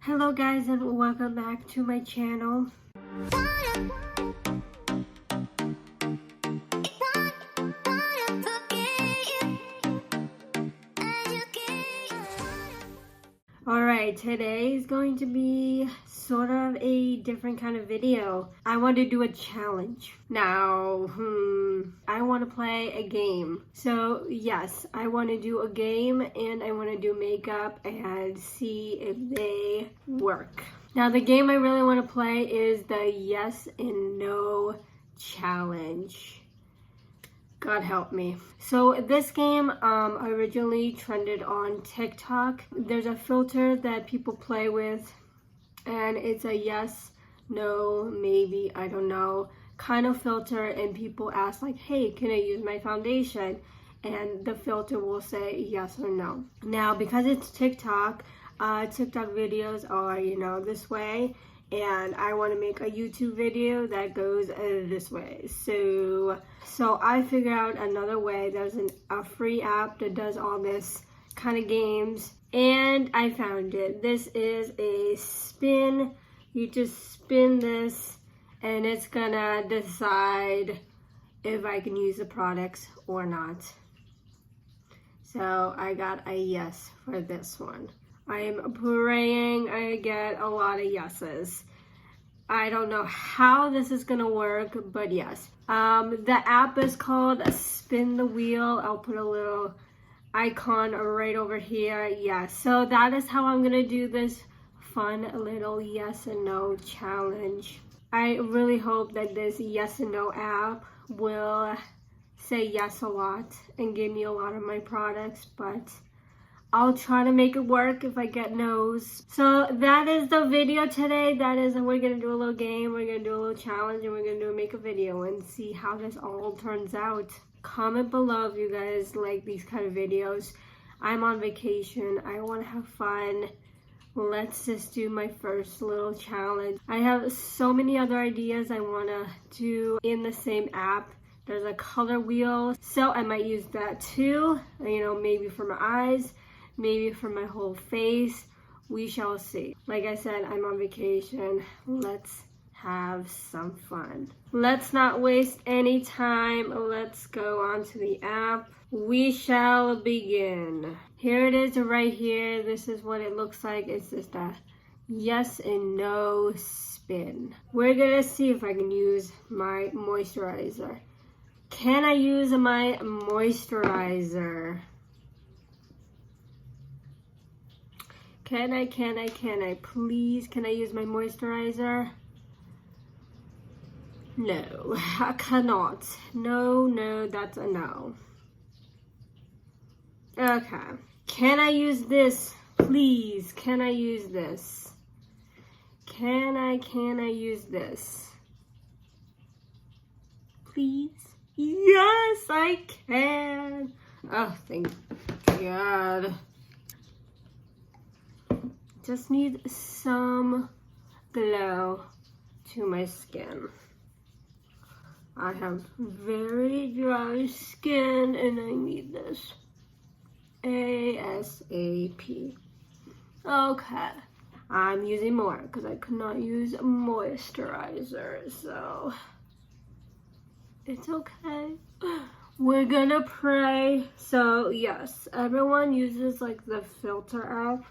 Hello guys, and welcome back to my channel. Alright, today is going to be sort of a different kind of video. I want to do a challenge. Now, I want to play a game. So yes, I want to do a game and I want to do makeup and see if they work. Now the game I really want to play is the yes and no challenge. God help me. So this game originally trended on TikTok. There's a filter that people play with and it's a yes, no, maybe, I don't know kind of filter, and people ask like, hey, can I use my foundation? And the filter will say yes or no. Now because it's TikTok, TikTok videos are, this way. And I want to make a YouTube video that goes this way. So I figured out another way. There's a free app that does all this kind of games. And I found it. This is a spin. You just spin this and it's gonna decide if I can use the products or not. So I got a yes for this one. I am praying I get a lot of yeses. I don't know how this is gonna work, but yes. The app is called Spin the Wheel. I'll put a little icon right over here. Yes, so that is how I'm gonna do this fun little yes and no challenge. I really hope that this yes and no app will say yes a lot and give me a lot of my products, but I'll try to make it work if I get no's. So that is the video today. We're gonna do a little game, we're gonna do a little challenge, and we're gonna do a makeup video and see how this all turns out. Comment below if you guys like these kind of videos. I'm on vacation, I wanna have fun. Let's just do my first little challenge. I have so many other ideas I wanna do in the same app. There's a color wheel, so I might use that too, maybe for my eyes, maybe for my whole face. We shall see. Like I said, I'm on vacation. Let's have some fun. Let's not waste any time. Let's go on to the app. We shall begin. Here it is right here. This is what it looks like. It's just a yes and no spin. We're gonna see if I can use my moisturizer. Can I use my moisturizer? Can I, please, can I use my moisturizer? No, I cannot. No, that's a no. Okay, can I use this, please? Can I use this? Can I use this? Please? Yes, I can. Oh, thank God. Just need some glow to my skin. I have very dry skin and I need this ASAP. Okay, I'm using more because I could not use moisturizer, so it's okay. We're gonna pray. So yes, everyone uses like the filter app,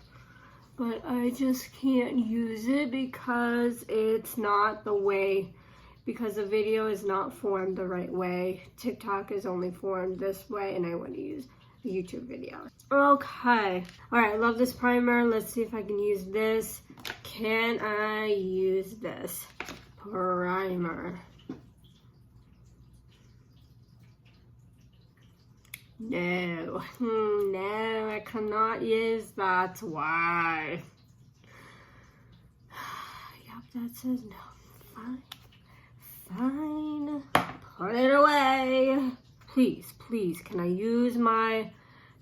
but I just can't use it because it's not the way, because the video is not formed the right way. TikTok is only formed this way and I want to use a YouTube video. Okay. Alright, I love this primer. Let's see if I can use this. Can I use this primer? No, I cannot use that. Why? Yep, that says no. Fine. Put it away. Please, can I use my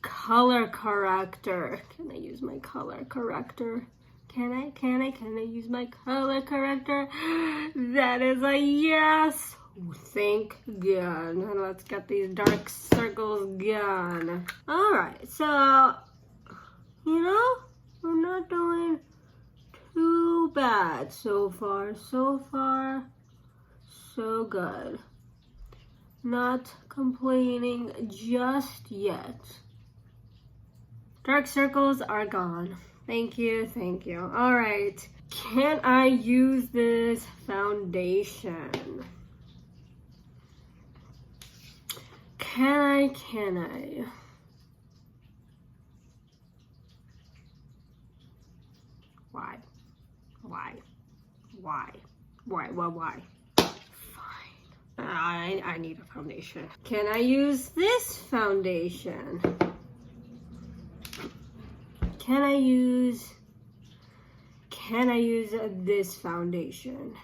color corrector? Can I use my color corrector? Can I use my color corrector? That is a yes. Thank God. Let's get these dark circles gone. Alright, so, we're not doing bad so far. So far, so good. Not complaining just yet. Dark circles are gone. Thank you, thank you. All right, can I use this foundation? Can I? Why? Fine. I need a foundation. Can I use this foundation? Can I use this foundation?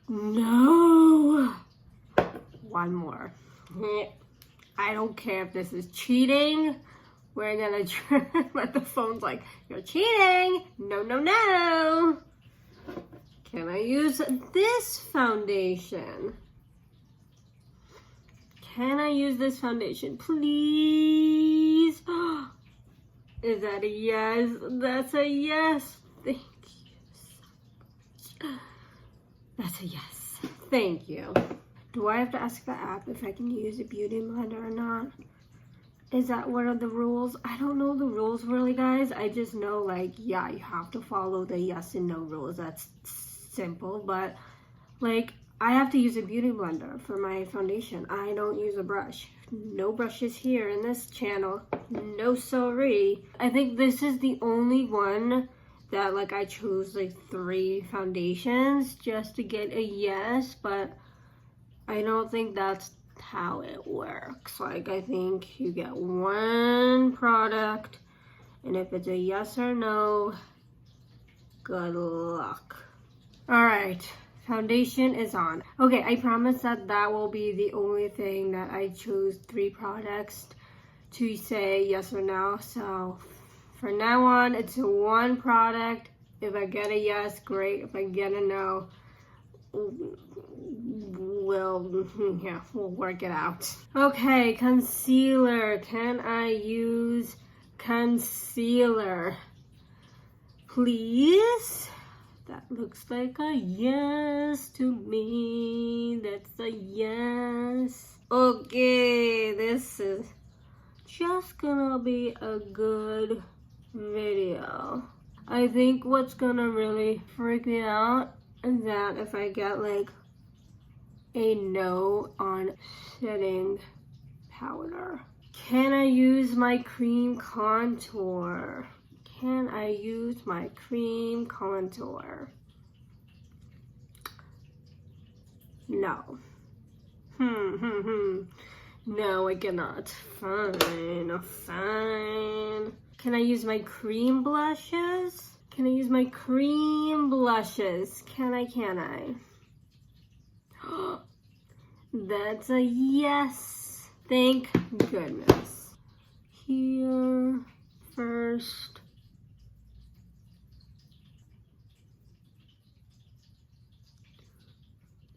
No. One more. I don't care if this is cheating. We're gonna try, but the phone's like, you're cheating. No, no, no. Can I use this foundation? Can I use this foundation, please? Is that a yes? That's a yes. Thank you so much. That's a yes. Thank you. Do I have to ask the app if I can use a beauty blender or not? Is that one of the rules? I don't know the rules really, guys. I just know, like, yeah, you have to follow the yes and no rules. That's simple, but, like, I have to use a beauty blender for my foundation. I don't use a brush. No brushes here in this channel. No sorry. I think this is the only one that, like, I chose, like, 3 foundations just to get a yes, but I don't think that's how it works. Like, I think you get 1 product, and if it's a yes or no, good luck. All right, foundation is on. Okay, I promise that will be the only thing that I chose 3 products to say yes or no. So for now on, it's 1 product. If I get a yes, great. If I get a no, we'll work it out. Okay, concealer. Can I use concealer, please? That looks like a yes to me. That's a yes. Okay, this is just gonna be a good video. I think what's gonna really freak me out is that if I get like a no on setting powder. Can I use my cream contour? Can I use my cream contour? No. No, I cannot. Fine. Can I use my cream blushes? Can I use my cream blushes? Can I? That's a yes. Thank goodness. Here first.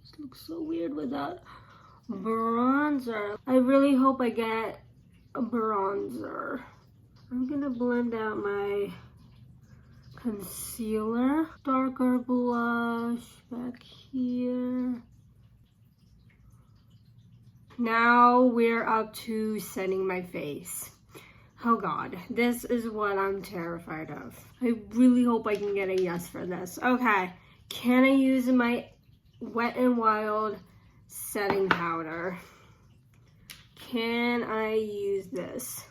This looks so weird without bronzer. I really hope I get a bronzer. I'm gonna blend out my concealer. Darker blush back here. Now we're up to setting my face. Oh God, this is what I'm terrified of. I really hope I can get a yes for this. Okay, can I use my Wet n Wild setting powder? Can I use this?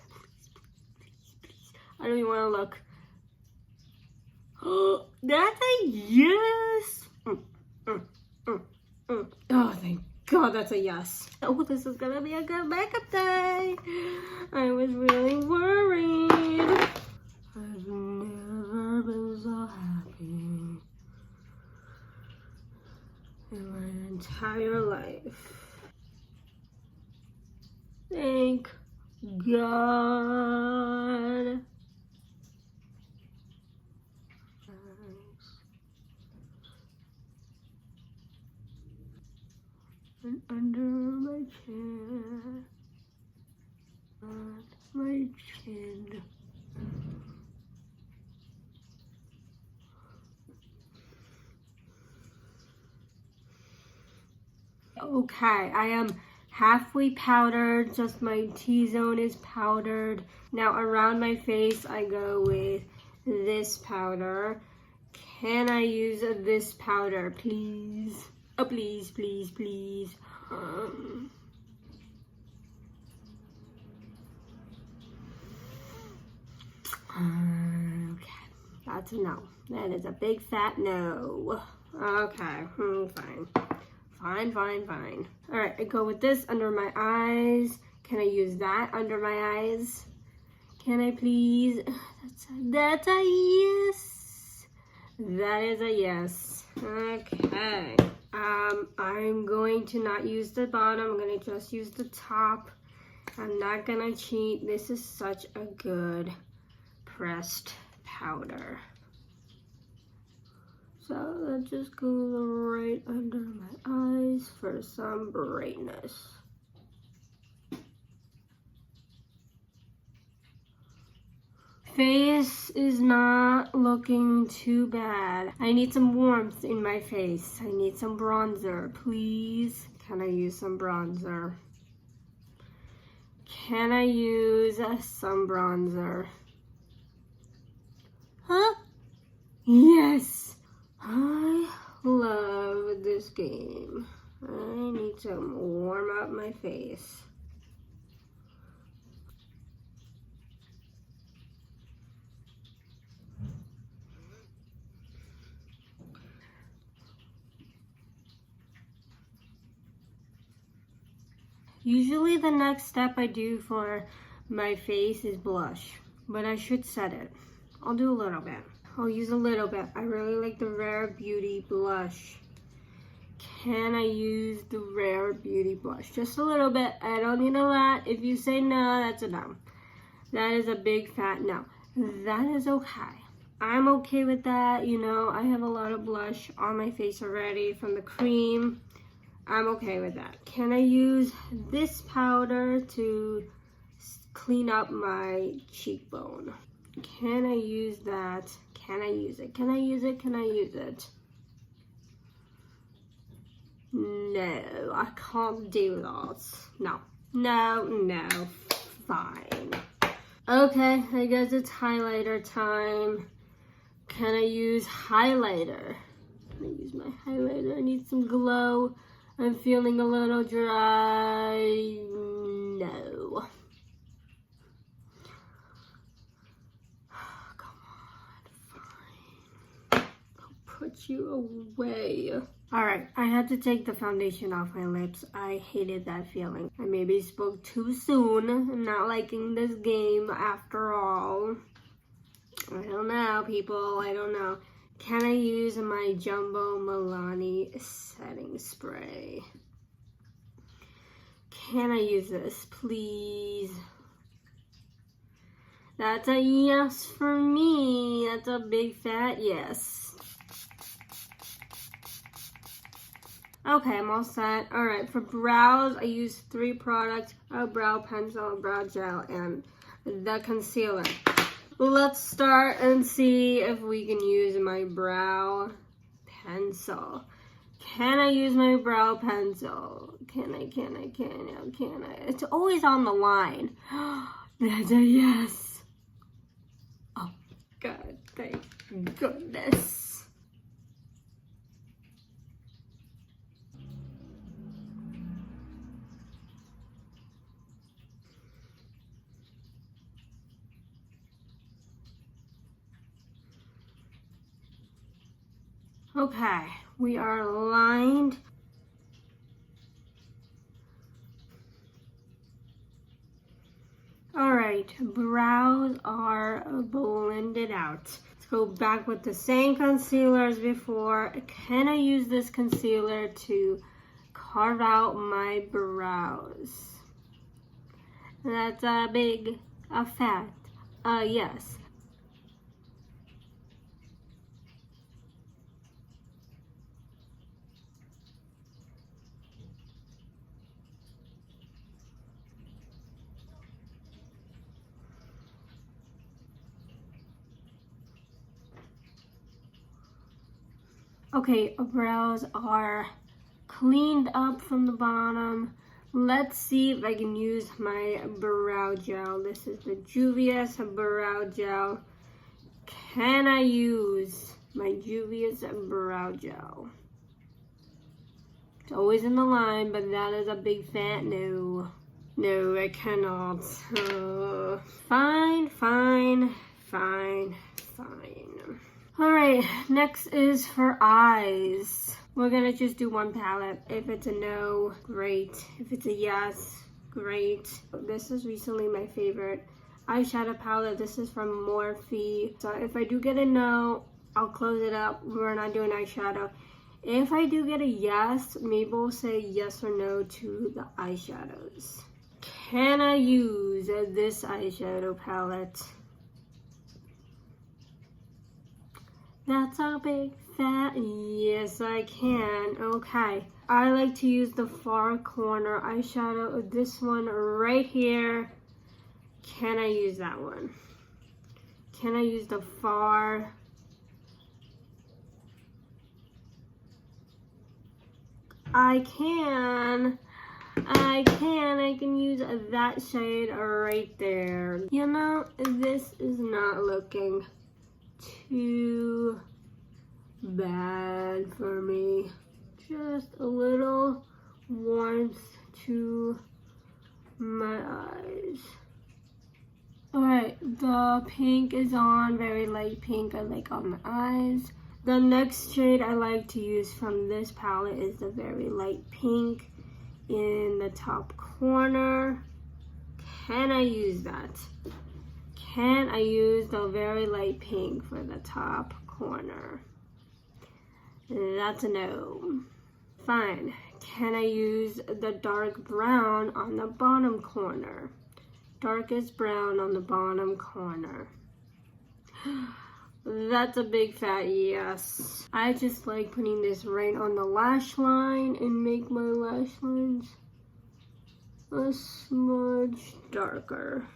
Please. I don't even want to look. Oh, that's a yes. Oh, thank God, that's a yes. Oh, this is gonna be a good makeup day. I was really worried. I've never been so happy in my entire life. Thank God. And under my chin, on my chin. Okay, I am halfway powdered, just my T-zone is powdered. Now around my face, I go with this powder. Can I use this powder, please? Oh, please, please, please. Okay, that's a no. That is a big fat no. Okay, fine. Fine. All right, I go with this under my eyes. Can I use that under my eyes? Can I please? That's a yes. That is a yes. Okay. I'm going to not use the bottom. I'm going to just use the top. I'm not going to cheat. This is such a good pressed powder. So that just goes right under my eyes for some brightness. Face is not looking too bad. I need some warmth in my face. I need some bronzer, please. Can I use some bronzer? Can I use some bronzer? Huh? Yes! I love this game. I need to warm up my face. Usually the next step I do for my face is blush, but I should set it. I'll do a little bit. I'll use a little bit. I really like the Rare Beauty blush. Can I use the Rare Beauty blush? Just a little bit. I don't need a lot. If you say no, that's a no. That is a big fat no. That is okay. I'm okay with that. You know, I have a lot of blush on my face already from the cream. I'm okay with that. Can I use this powder to clean up my cheekbone? Can I use that? Can I use it? Can I use it? Can I use it? No, I can't do that. No, fine. Okay, I guess it's highlighter time. Can I use highlighter? Can I use my highlighter? I need some glow. I'm feeling a little dry. No. Come on, fine. I'll put you away. Alright, I had to take the foundation off my lips. I hated that feeling. I maybe spoke too soon. I'm not liking this game after all. I don't know, people. I don't know. Can I use my Jumbo Milani setting spray? Can I use this, please? That's a yes for me. That's a big fat yes. Okay, I'm all set. All right, for brows, I use 3 products: a brow pencil, a brow gel, and the concealer. Let's start and see if we can use my brow pencil. Can I use my brow pencil? Can I? It's always on the line. That's a yes. Oh, God, thank goodness. Okay, we are lined. All right, brows are blended out. Let's go back with the same concealer as before. Can I use this concealer to carve out my brows? That's a big, a fat, yes. Okay, brows are cleaned up from the bottom. Let's see if I can use my brow gel. This is the Juvia's brow gel. Can I use my Juvia's brow gel? It's always in the line, but that is a big fat no. No, I cannot. Fine. Alright, next is for eyes. We're gonna just do one palette. If it's a no, great. If it's a yes, great. This is recently my favorite eyeshadow palette. This is from Morphe. So if I do get a no, I'll close it up. We're not doing eyeshadow. If I do get a yes, maybe we'll say yes or no to the eyeshadows. Can I use this eyeshadow palette? That's a big fat yes, I can. Okay. I like to use the far corner eyeshadow. This one right here. Can I use that one? Can I use the far? I can use that shade right there. You know, this is not looking too bad for me. Just a little warmth to my eyes. Alright, the pink is on, very light pink I like on my eyes. The next shade I like to use from this palette is the very light pink in the top corner. Can I use that? Can I use the very light pink for the top corner? That's a no. Fine. Can I use the dark brown on the bottom corner? Darkest brown on the bottom corner. That's a big fat yes. I just like putting this right on the lash line and make my lash lines a smudge darker.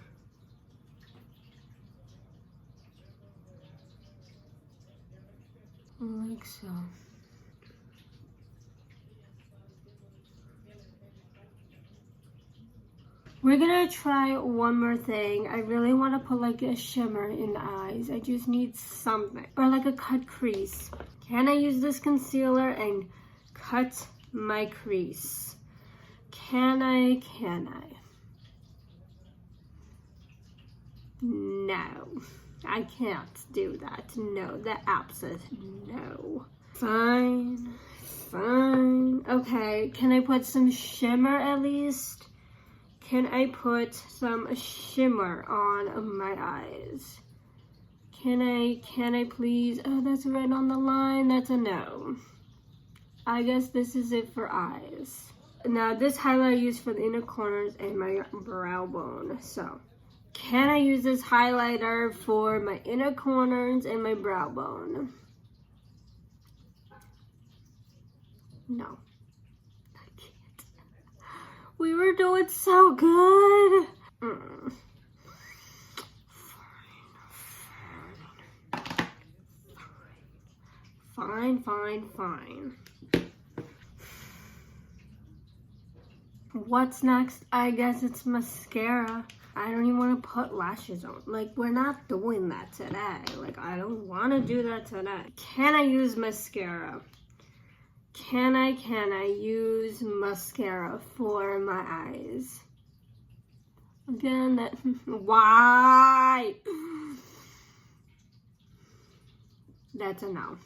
Like so. We're gonna try one more thing. I really want to put like a shimmer in the eyes. I just need something. Or like a cut crease. Can I use this concealer and cut my crease? Can I? No. I can't do that. No, the app says no. Fine. Okay, can I put some shimmer at least? Can I put some shimmer on my eyes? Can I please? Oh, that's right on the line. That's a no. I guess this is it for eyes. Now, this highlight I use for the inner corners and my brow bone. So, can I use this highlighter for my inner corners and my brow bone? No. We were doing so good. Fine. What's next? I guess it's mascara. I don't even want to put lashes on. Like, we're not doing that today. Like, I don't want to do that today. Can I use mascara? Can I use mascara for my eyes? Again, that, why? That's a no.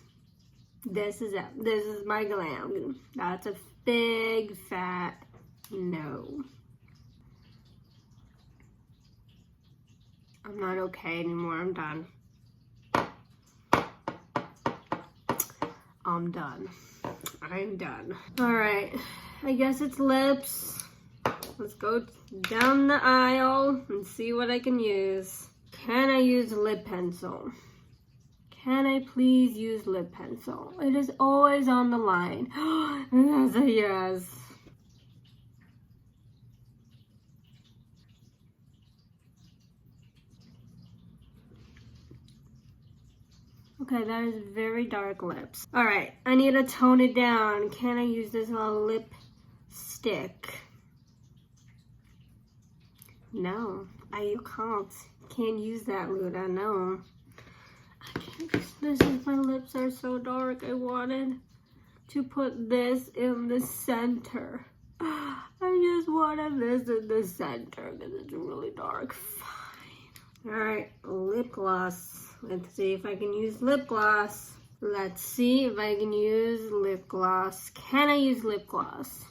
This is it. This is my glam. That's a big fat no. I'm not okay anymore. I'm done. I'm done. Alright, I guess it's lips. Let's go down the aisle and see what I can use. Can I use lip pencil? Can I please use lip pencil? It is always on the line. That's a yes. Okay, that is very dark lips. All right, I need to tone it down. Can I use this lip stick? No, I can't use that, Luda. No, I can't use this if my lips are so dark. I wanted to put this in the center. I just wanted this in the center because it's really dark. Fine. All right, lip gloss. Let's see if I can use lip gloss. Let's see if I can use lip gloss. Can I use lip gloss?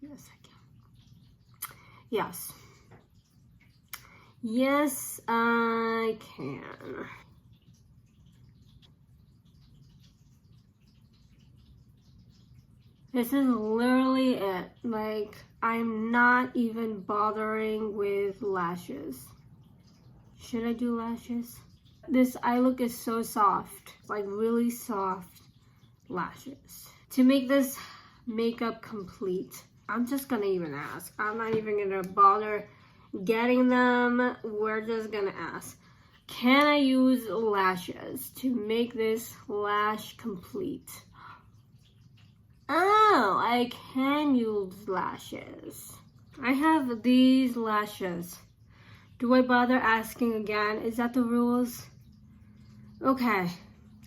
Yes, I can. Yes. Yes, I can. This is literally it. Like, I'm not even bothering with lashes. Should I do lashes? This eye look is so soft. Like, really soft lashes. To make this makeup complete, I'm just gonna even ask. I'm not even gonna bother getting them. We're just gonna ask. Can I use lashes to make this lash complete? Oh, I can use lashes. I have these lashes. Do I bother asking again? Is that the rules? Okay.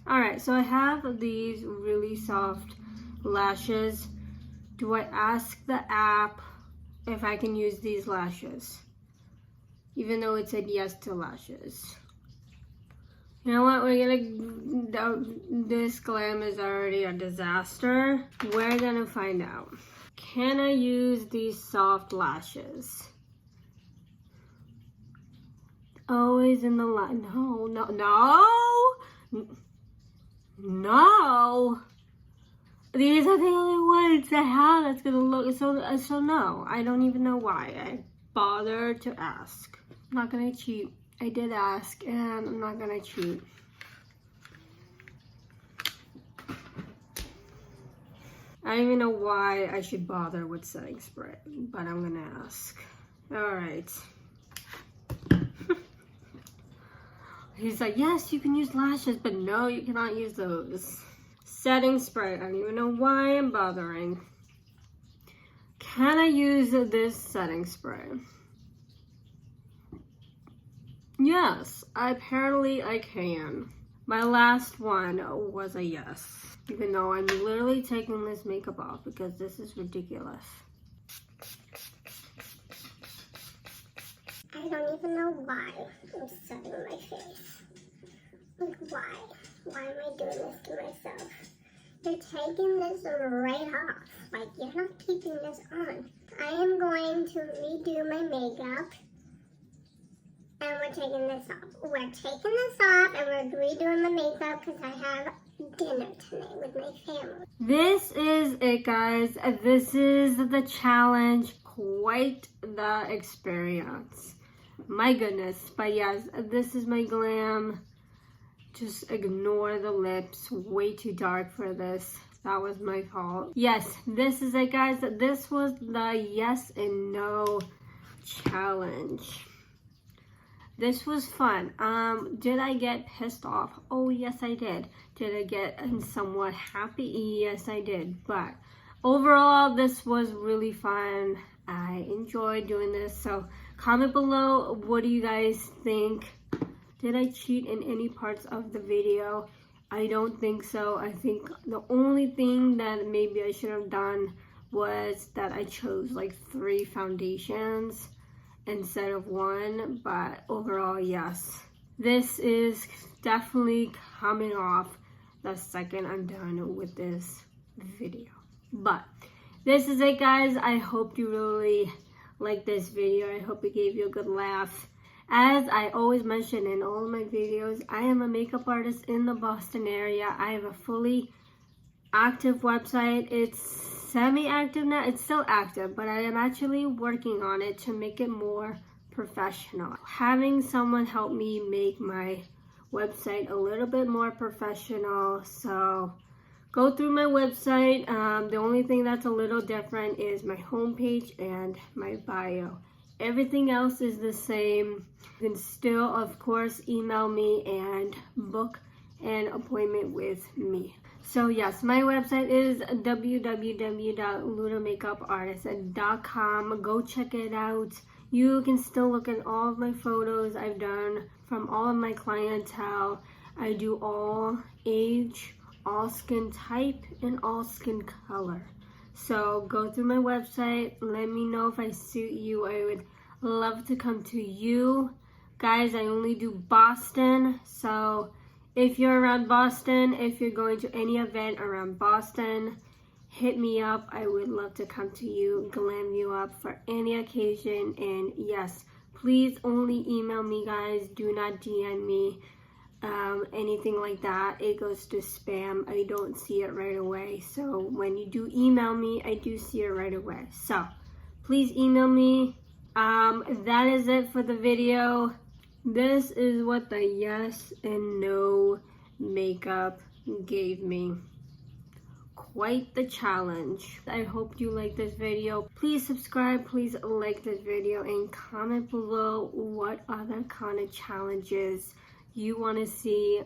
Alright, so I have these really soft lashes. Do I ask the app if I can use these lashes? Even though it said yes to lashes. You know what, this glam is already a disaster. We're gonna find out. Can I use these soft lashes? Always in the light. No. These are the only ones I have that's gonna look, so no. I don't even know why I bothered to ask. I'm not gonna cheat. I did ask, and I'm not gonna cheat. I don't even know why I should bother with setting spray, but I'm gonna ask. All right. He's like, yes, you can use lashes, but no, you cannot use those. Setting spray. I don't even know why I'm bothering. Can I use this setting spray? Yes, apparently I can. My last one was a yes. Even though I'm literally taking this makeup off because this is ridiculous. I don't even know why I'm setting my face. Like, why? Why am I doing this to myself? You're taking this right off. Like, you're not keeping this on. I am going to redo my makeup. And we're taking this off. We're taking this off and we're redoing the makeup because I have dinner tonight with my family. This is it, guys. This is the challenge. Quite the experience. My goodness. But yes, this is my glam. Just ignore the lips. Way too dark for this. That was my fault. Yes, this is it, guys. This was the yes and no challenge. This was fun. Did I get pissed off? Oh, yes, I did. Did I get somewhat happy? Yes, I did. But overall, this was really fun. I enjoyed doing this. So comment below, what do you guys think? Did I cheat in any parts of the video? I don't think so. I think the only thing that maybe I should have done was that I chose like 3 foundations instead of 1, but overall, yes. This is definitely coming off the second I'm done with this video. But this is it, guys. I hope you really liked this video. I hope it gave you a good laugh. As I always mention in all of my videos, I am a makeup artist in the Boston area. I have a fully active website. It's semi-active now. It's still active, but I am actually working on it to make it more professional. Having someone help me make my website a little bit more professional. So go through my website. The only thing that's a little different is my homepage and my bio. everything else is the same. You can still, of course, email me and book an appointment with me. So yes, my website is www.LyudaMakeupartist.com. Go check it out. You can still look at all of my photos I've done from all of my clientele. I do all age, all skin type, and all skin color. So go through my website. Let me know if I suit you. I would love to come to you. Guys, I only do Boston. So if you're around Boston, if you're going to any event around Boston, hit me up. I would love to come to you, glam you up for any occasion. And yes, please only email me, guys. Do not DM me. Anything like that, it goes to spam. I don't see it right away. So when you do email me, I do see it right away. So please email me. That is it for the video. This is what the yes and no makeup gave me. Quite the challenge. I hope you like this video. Please subscribe, please like this video, and comment below what other kind of challenges you want to see.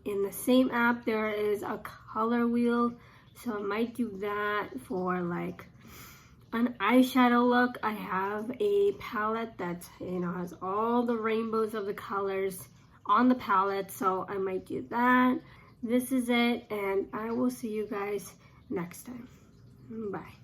In the same app there is a color wheel, so I might do that for like an eyeshadow look. I have a palette that, you know, has all the rainbows of the colors on the palette, so I might do that. This is it, and I will see you guys next time. Bye.